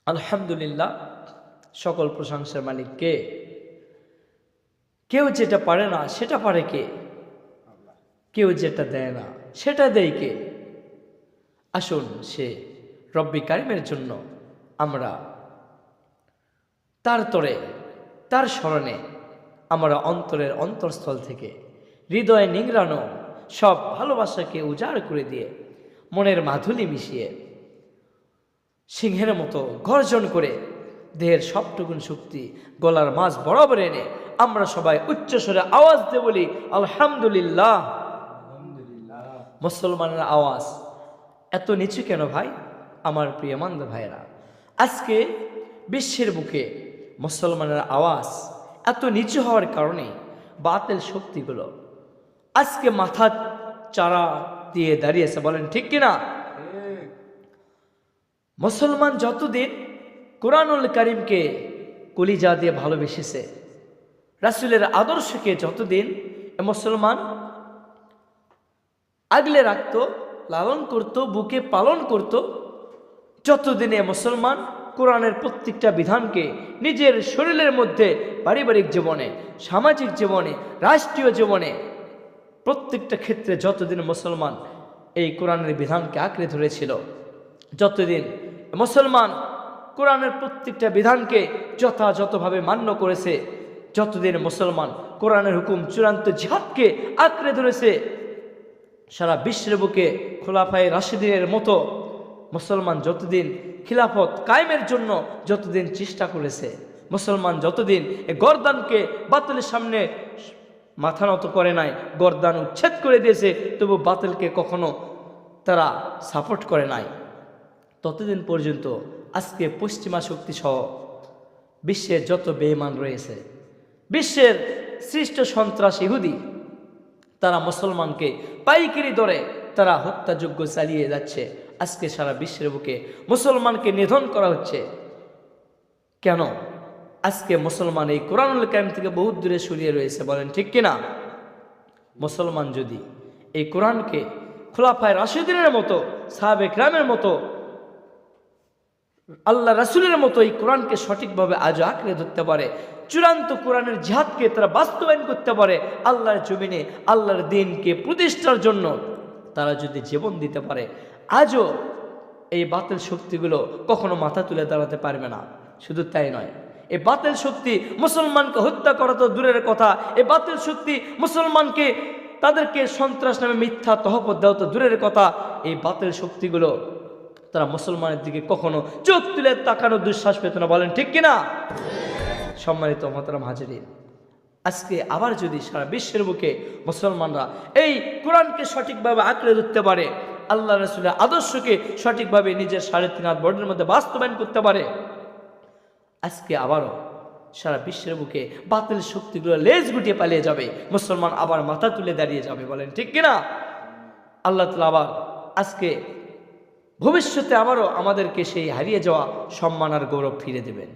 আলহামদুলিল্লাহ, সকল প্রশংসার মালিক কে? কেউ যেটা পারে না সেটা পারে কে? কেউ যেটা দেয় না সেটা দেয় কে? আসুন সে রব্বি কারিমের জন্য আমরা তার তরে, তার স্মরণে আমরা অন্তরের অন্তরস্থল থেকে হৃদয়ে নিংড়ানো সব ভালোবাসাকে উজাড় করে দিয়ে মনের মাধুলি মিশিয়ে সিংহের মতো গর্জন করে দেহের সবটুকুন শক্তি গলার মাঝ বরাবর এনে আমরা সবাই উচ্চস্বরে আওয়াজ দিয়ে বলি আলহামদুলিল্লাহ। মুসলমানের আওয়াজ এত নিচু কেন ভাই? আমার প্রিয় মান্দ ভাইরা, আজকে বিশ্বের বুকে মুসলমানের আওয়াজ এত নিচু হওয়ার কারণে বাতিল শক্তিগুলো আজকে মাথা চারা দিয়ে দাঁড়িয়েছে। বলেন ঠিক কিনা? মুসলমান যতদিন কোরআনুল কারিমকে কলিজা দিয়ে ভালোবেসেছে, রাসূলের আদর্শকে যতদিন মুসলমান আগলে রাখত, লালন করত, বুকে পালন করত, যতদিনে মুসলমান কোরআনের প্রত্যেকটা বিধানকে নিজের শরীরের মধ্যে পারিবারিক জীবনে, সামাজিক জীবনে, রাষ্ট্রীয় জীবনে প্রত্যেকটা ক্ষেত্রে যতদিন মুসলমান এই কোরআনের বিধানকে আঁকড়ে ধরেছিল, যতদিন মুসলমান কোরআনের প্রত্যেকটা বিধানকে যথাযথভাবে মান্য করেছে, যতদিন মুসলমান কোরআনের হুকুম চূড়ান্ত জিহাদকে আঁকড়ে ধরেছে, সারা বিশ্বের বুকে খোলাফায়ে রাশিদিনের মতো মুসলমান যতদিন খিলাফত কায়েমের জন্য যতদিন চেষ্টা করেছে, মুসলমান যতদিন এ গর্দানকে বাতিলের সামনে মাথা নত করে নাই, গর্দান উচ্ছেদ করে দিয়েছে, তবু বাতিলকে কখনো তারা সাপোর্ট করে নাই, ততদিন পর্যন্ত আজকে পশ্চিমা শক্তি সহ বিশ্বের যত বেঈমান রয়েছে, বিশ্বের সৃষ্ট সন্ত্রাস ইহুদি, তারা মুসলমানকে পাইকারি দরে তারা হত্যাযজ্ঞ চালিয়ে যাচ্ছে। আজকে সারা বিশ্বের বুকে মুসলমানকে নিধন করা হচ্ছে। কেন? আজকে মুসলমান এই কোরআনুল কারিম থেকে বহুত দূরে সরিয়ে রয়েছে। বলেন ঠিক কিনা? মুসলমান যদি এই কোরআনকে খোলাফায়ে রাশিদিনের মতো, সাহাবে কেরামের মতো, আল্লাহ রাসূলের মতো এই কোরআনকে সঠিকভাবে আজ আঁকড়ে ধরতে পারে, চূড়ান্ত কোরআনের জিহাদকে তারা বাস্তবায়ন করতে পারে, আল্লাহর জমিনে আল্লাহর দ্বীনকে প্রতিষ্ঠার জন্য তারা যদি জীবন দিতে পারে, আজও এই বাতিল শক্তিগুলো কখনো মাথা তুলে দাঁড়াতে পারবে না। শুধু তাই নয়, এই বাতিল শক্তি মুসলমানকে হত্যা করা তো দূরের কথা, এই বাতিল শক্তি মুসলমানকে তাদেরকে সন্ত্রাস নামে মিথ্যা তহপত দেওয়া তো দূরের কথা, এই বাতিল শক্তিগুলো তারা মুসলমানের দিকে কখনো চোখ তুলে তাকানোর দুঃশ্বাস পেত না। বলেন ঠিক কিনা? সম্মানিত মোহতারাম হাজিরিন, আজকে আবার যদি সারা বিশ্বের বুকে মুসলমানরা এই কোরআনকে সঠিকভাবে আঁকড়ে ধরতে পারে, আল্লাহ রাসূলের আদর্শকে সঠিকভাবে নিজের 3.5 হাত বর্ডের মধ্যে বাস্তবায়ন করতে পারে, আজকে আবারও সারা বিশ্বের বুকে বাতিল শক্তিগুলো লেজ গুটিয়ে পালিয়ে যাবে, মুসলমান আবার মাথা তুলে দাঁড়িয়ে যাবে। বলেন ঠিক কিনা? আল্লাহ তাআলা আবার আজকে ভবিষ্যতে আবারও আমাদেরকে সেই হারিয়ে যাওয়া সম্মান আর গৌরব ফিরে দেবেন।